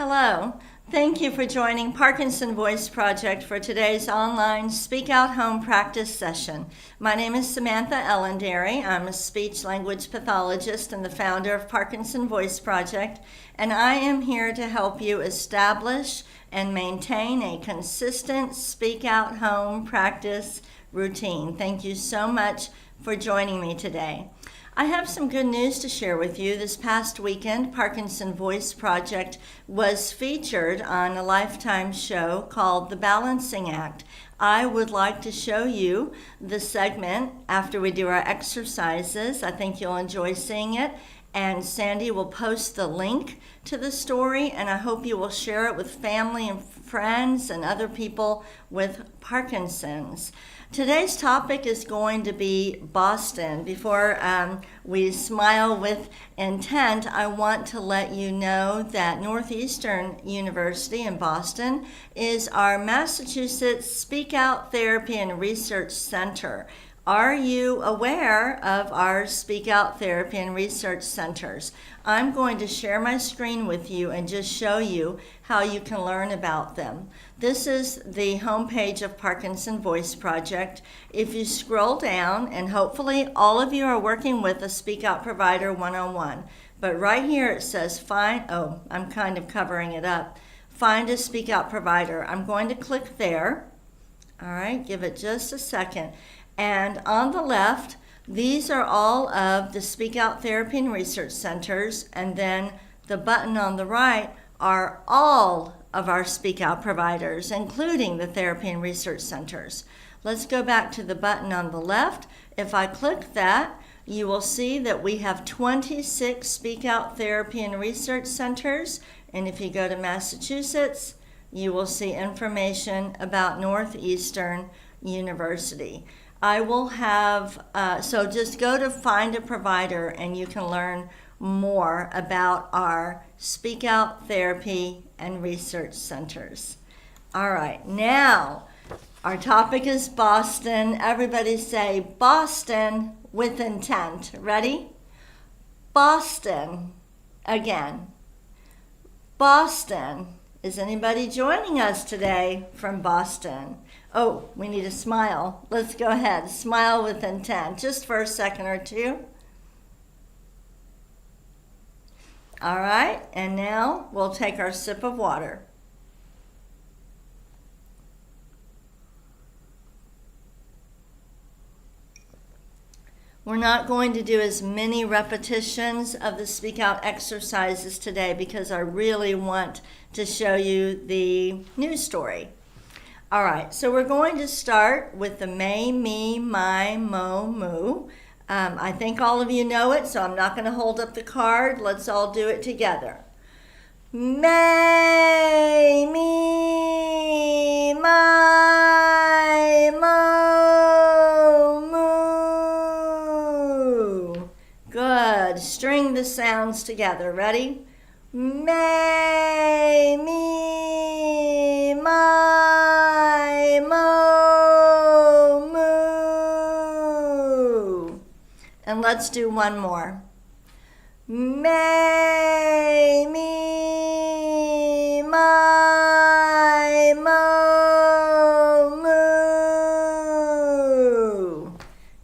Hello. Thank you for joining Parkinson Voice Project for today's online Speak Out Home practice session. My name is Samantha Ellendary. I'm a speech-language pathologist and the founder of Parkinson Voice Project, and I am here to help you establish and maintain a consistent Speak Out Home practice routine. Thank you so much for joining me today. I have some good news to share with you. This past weekend, Parkinson Voice Project was featured on a Lifetime show called The Balancing Act. I would like to show you the segment after we do our exercises. I think you'll enjoy seeing it, and Sandy will post the link to the story, and I hope you will share it with family and friends and other people with Parkinson's. Today's topic is going to be Boston. Before we smile with intent, I want to let you know that Northeastern University in Boston is our Massachusetts Speak Out Therapy and Research Center. Are you aware of our Speak Out Therapy and Research Centers? I'm going to share my screen with you and just show you how you can learn about them. This is the homepage of Parkinson Voice Project. If you scroll down, and hopefully all of you are working with a Speak Out Provider 101, but right here it says I'm kind of covering it up. Find a Speak Out Provider. I'm going to click there. All right, give it just a second. And on the left, these are all of the Speak Out Therapy and Research Centers, and then the button on the right are all of our Speak Out providers, including the Therapy and Research Centers. Let's go back to the button on the left. If I click that, you will see that we have 26 Speak Out Therapy and Research Centers, and if you go to Massachusetts, you will see information about Northeastern University. I will have, so just go to Find a Provider and you can learn more about our Speak Out Therapy and Research Centers. All right, now our topic is Boston. Everybody say Boston with intent. Ready? Boston. Again. Boston. Is anybody joining us today from Boston? Oh, we need a smile. Let's go ahead. Smile with intent, just for a second or two. All right, and now we'll take our sip of water. We're not going to do as many repetitions of the Speak Out exercises today because I really want to show you the news story. All right, so we're going to start with the may, me, my, mo, moo. I think all of you know it, so I'm not going to hold up the card. Let's all do it together. May, me, my, mo, moo. Good. String the sounds together. Ready? May, me, my, mo, moo. And let's do one more. May, me, my, mo, moo.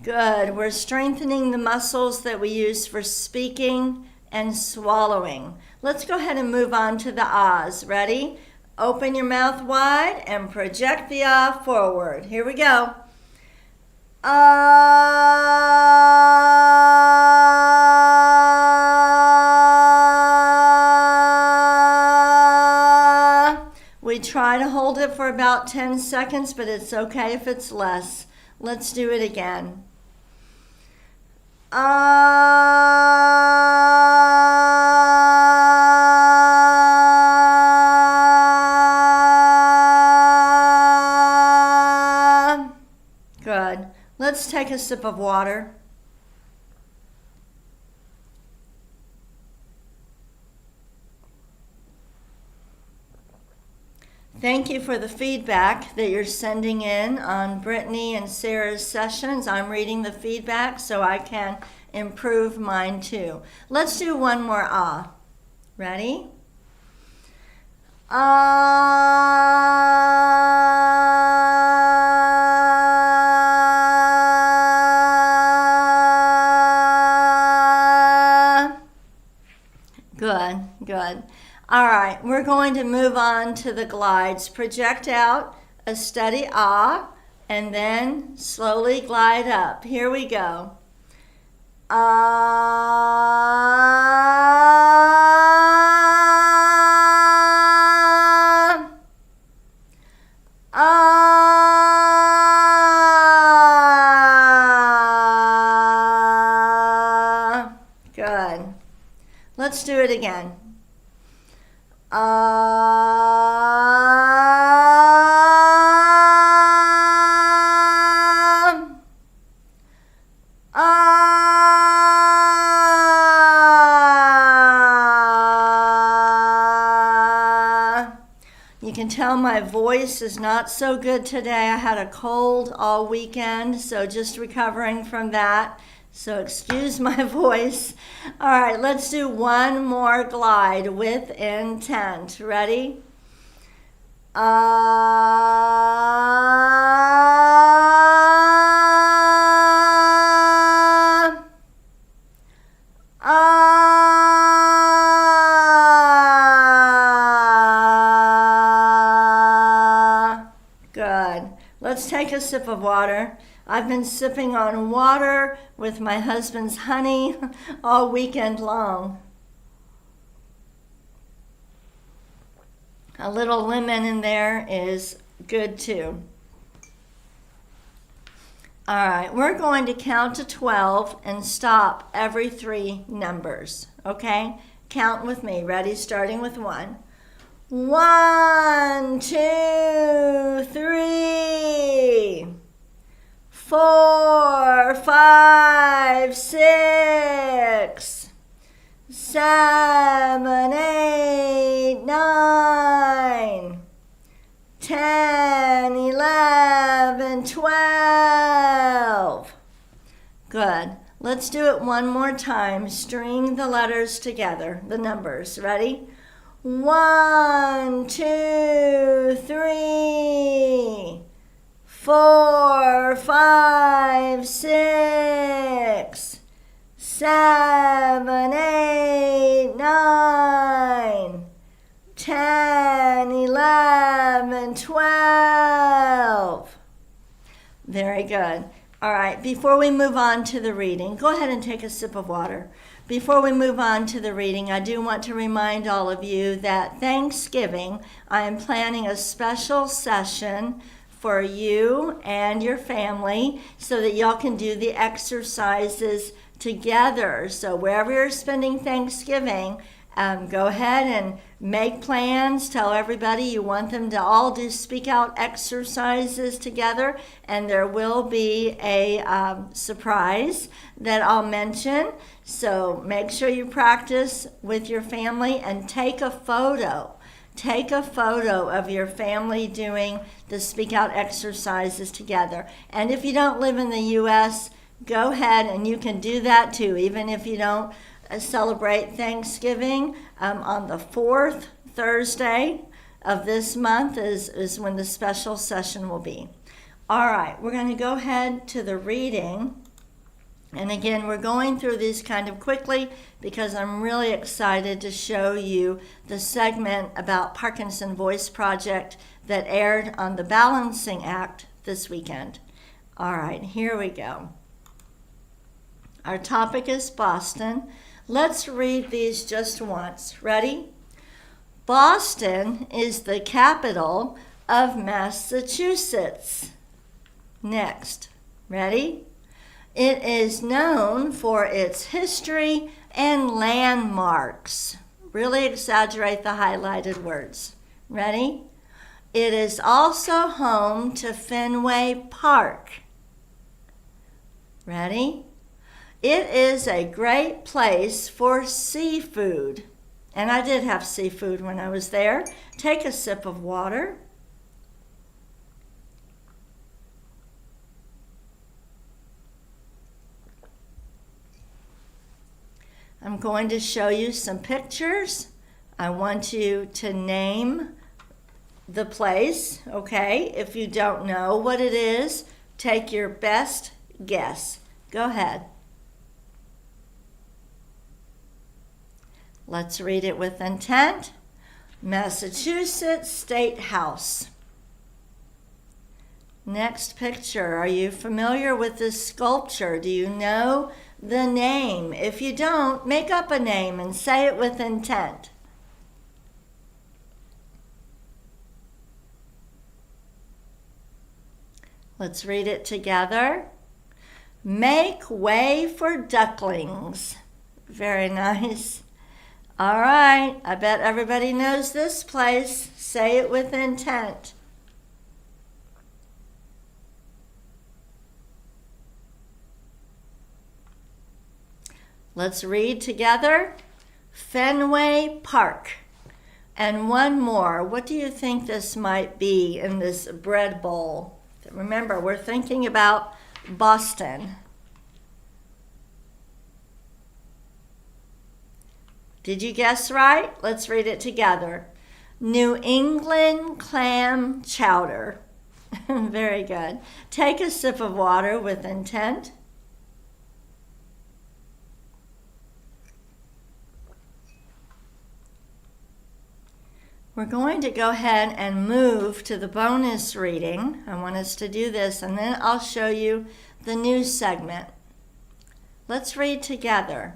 Good. We're strengthening the muscles that we use for speaking and swallowing. Let's go ahead and move on to the ahs. Ready? Open your mouth wide and project the ah forward. Here we go. Ah. We try to hold it for about 10 seconds, but it's okay if it's less. Let's do it again. Good. Let's take a sip of water. Thank you for the feedback that you're sending in on Brittany and Sarah's sessions. I'm reading the feedback so I can improve mine too. Let's do one more ah. Ready? Good, good. All right, we're going to move on to the glides. Project out a steady ah, and then slowly glide up. Here we go. Ah, ah. Good. Let's do it again. You can tell my voice is not so good today. I had a cold all weekend, so just recovering from that. So excuse my voice. All right, let's do one more glide with intent. Ready? Good. Let's take a sip of water. I've been sipping on water with my husband's honey all weekend long. A little lemon in there is good too. All right, we're going to count to 12 and stop every 3 numbers, okay? Count with me. Ready? Starting with 1. 1, 2, 3, 4, 5, 6, 7, 8, 9, 10, 11, 12. Good. Let's do it one more time. String the letters together, the numbers. Ready? 1, 2, 3, 4, 5, 6, 7, 8, 9, 10, 11, 12. Very good. All right, before we move on to the reading, go ahead and take a sip of water. Before we move on to the reading, I do want to remind all of you that Thanksgiving, I am planning a special session for you and your family so that y'all can do the exercises together. So wherever you're spending Thanksgiving, go ahead and make plans. Tell everybody you want them to all do speak out exercises together, and there will be a surprise that I'll mention. So make sure you practice with your family and take a photo. Take a photo of your family doing the speak out exercises together. And if you don't live in the U.S., go ahead and you can do that too, even if you don't celebrate Thanksgiving. On the 4th Thursday of this month is when the special session will be. All right, we're going to go ahead to the reading. And again, we're going through these kind of quickly because I'm really excited to show you the segment about Parkinson Voice Project that aired on the Balancing Act this weekend. All right, here we go. Our topic is Boston. Let's read these just once. Ready? Boston is the capital of Massachusetts. Next. Ready? It is known for its history and landmarks. Really exaggerate the highlighted words. Ready? It is also home to Fenway Park. Ready? It is a great place for seafood. And I did have seafood when I was there. Take a sip of water. I'm going to show you some pictures. I want you to name the place, okay? If you don't know what it is, take your best guess. Go ahead. Let's read it with intent. Massachusetts State House. Next picture. Are you familiar with this sculpture? Do you know the name? If you don't, make up a name and say it with intent. Let's read it together. Make way for ducklings. Very nice. All right, I bet everybody knows this place. Say it with intent. Let's read together. Fenway Park. And one more. What do you think this might be in this bread bowl? Remember, we're thinking about Boston. Did you guess right? Let's read it together. New England clam chowder. Very good. Take a sip of water with intent. We're going to go ahead and move to the bonus reading. I want us to do this, and then I'll show you the news segment. Let's read together.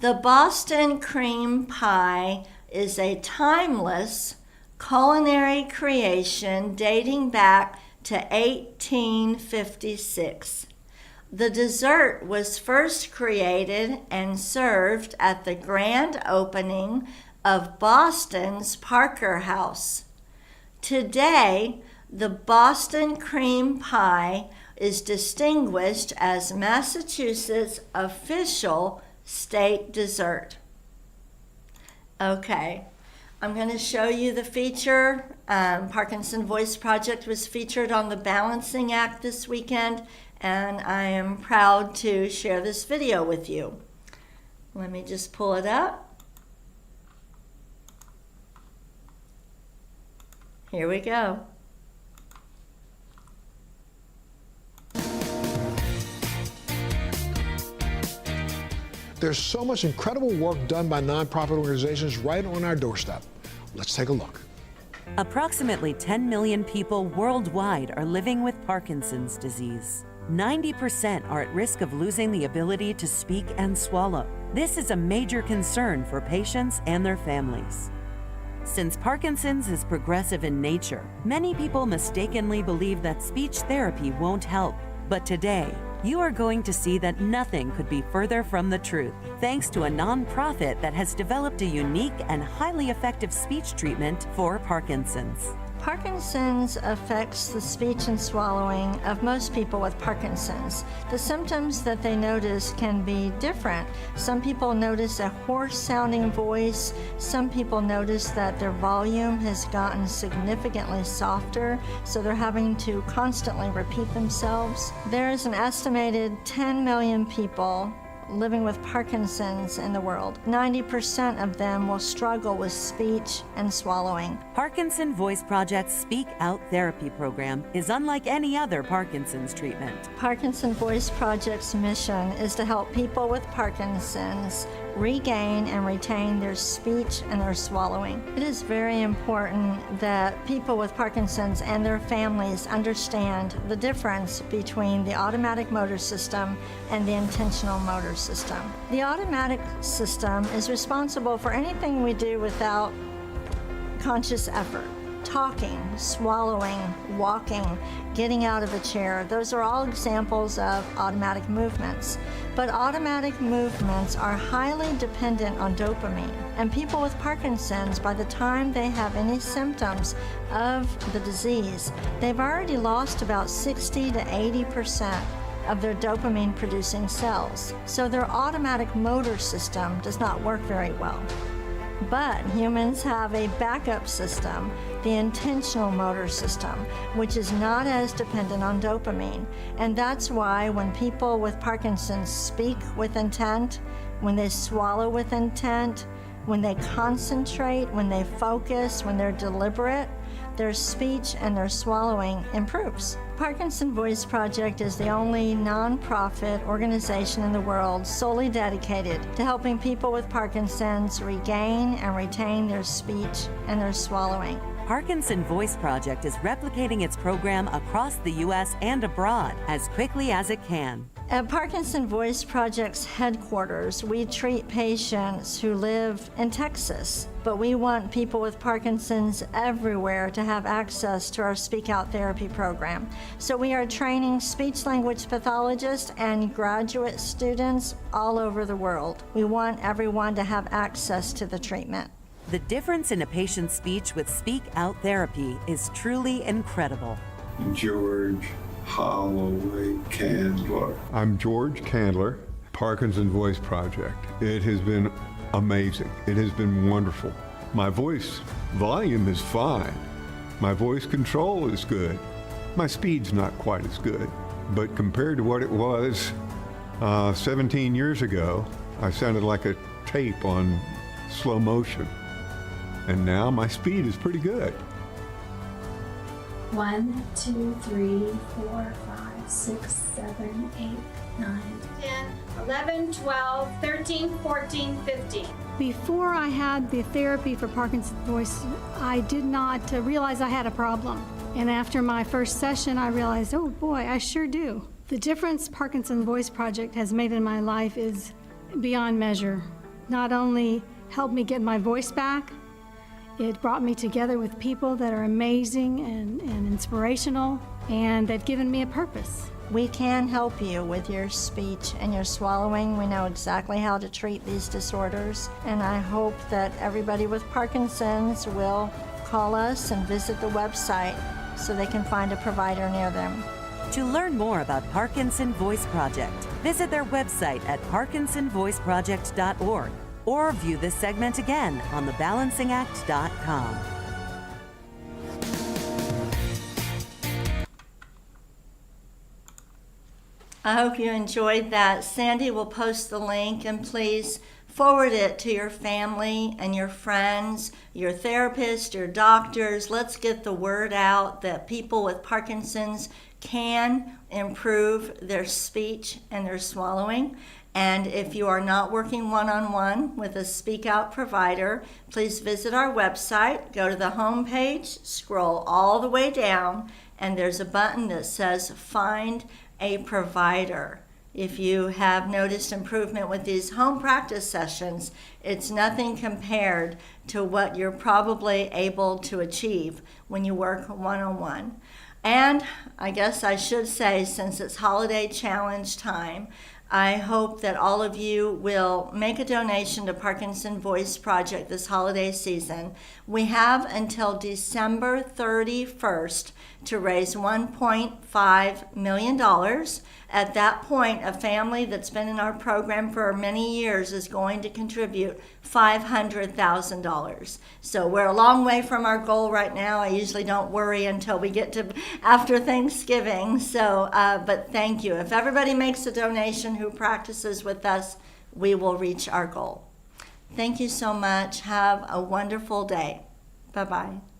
The Boston cream pie is a timeless culinary creation dating back to 1856. The dessert was first created and served at the grand opening of Boston's Parker House. Today, the Boston cream pie is distinguished as Massachusetts' official state dessert. Okay, I'm going to show you the feature. Parkinson Voice Project was featured on the Balancing Act this weekend, and I am proud to share this video with you. Let me just pull it up. Here we go. There's so much incredible work done by nonprofit organizations right on our doorstep. Let's take a look. Approximately 10 million people worldwide are living with Parkinson's disease. 90% are at risk of losing the ability to speak and swallow. This is a major concern for patients and their families. Since Parkinson's is progressive in nature, many people mistakenly believe that speech therapy won't help. But today, you are going to see that nothing could be further from the truth, thanks to a nonprofit that has developed a unique and highly effective speech treatment for Parkinson's. Parkinson's affects the speech and swallowing of most people with Parkinson's. The symptoms that they notice can be different. Some people notice a hoarse-sounding voice. Some people notice that their volume has gotten significantly softer, so they're having to constantly repeat themselves. There is an estimated 10 million people living with Parkinson's in the world. 90% of them will struggle with speech and swallowing. Parkinson Voice Project's Speak Out Therapy program is unlike any other Parkinson's treatment. Parkinson Voice Project's mission is to help people with Parkinson's regain and retain their speech and their swallowing. It is very important that people with Parkinson's and their families understand the difference between the automatic motor system and the intentional motor system. The automatic system is responsible for anything we do without conscious effort. Talking, swallowing, walking, getting out of a chair. Those are all examples of automatic movements. But automatic movements are highly dependent on dopamine. And people with Parkinson's, by the time they have any symptoms of the disease, they've already lost about 60 to 80% of their dopamine producing cells. So their automatic motor system does not work very well. But humans have a backup system, the intentional motor system, which is not as dependent on dopamine. And that's why when people with Parkinson's speak with intent, when they swallow with intent, when they concentrate, when they focus, when they're deliberate, their speech and their swallowing improves. Parkinson Voice Project is the only nonprofit organization in the world solely dedicated to helping people with Parkinson's regain and retain their speech and their swallowing. Parkinson Voice Project is replicating its program across the U.S. and abroad as quickly as it can. At Parkinson Voice Project's headquarters, we treat patients who live in Texas, but we want people with Parkinson's everywhere to have access to our Speak Out Therapy program. So we are training speech-language pathologists and graduate students all over the world. We want everyone to have access to the treatment. The difference in a patient's speech with Speak Out Therapy is truly incredible. George Holloway Candler. I'm George Candler, Parkinson Voice Project. It has been amazing. It has been wonderful. My voice volume is fine. My voice control is good. My speed's not quite as good, but compared to what it was 17 years ago, I sounded like a tape on slow motion. And now my speed is pretty good. 1, 2, 3, 4, 5, 6, 7, 8, 9, 10, 11, 12, 13, 14, 15. Before I had the therapy for Parkinson's voice, I did not realize I had a problem. And after my first session, I realized, oh boy, I sure do. The difference Parkinson's Voice Project has made in my life is beyond measure. Not only helped me get my voice back, it brought me together with people that are amazing and inspirational, and they've given me a purpose. We can help you with your speech and your swallowing. We know exactly how to treat these disorders, and I hope that everybody with Parkinson's will call us and visit the website so they can find a provider near them. To learn more about Parkinson Voice Project, visit their website at parkinsonvoiceproject.org or view this segment again on thebalancingact.com. I hope you enjoyed that. Sandy will post the link, and please forward it to your family and your friends, your therapist, your doctors. Let's get the word out that people with Parkinson's can improve their speech and their swallowing. And if you are not working one-on-one with a Speak Out provider, please visit our website, go to the home page, scroll all the way down, and there's a button that says Find a Provider. If you have noticed improvement with these home practice sessions, it's nothing compared to what you're probably able to achieve when you work one-on-one. And I guess I should say, since it's holiday challenge time, I hope that all of you will make a donation to Parkinson Voice Project this holiday season. We have until December 31st to raise $1.5 million. At that point, a family that's been in our program for many years is going to contribute $500,000. So we're a long way from our goal right now. I usually don't worry until we get to after Thanksgiving. So, but thank you. If everybody makes a donation who practices with us, we will reach our goal. Thank you so much. Have a wonderful day. Bye-bye.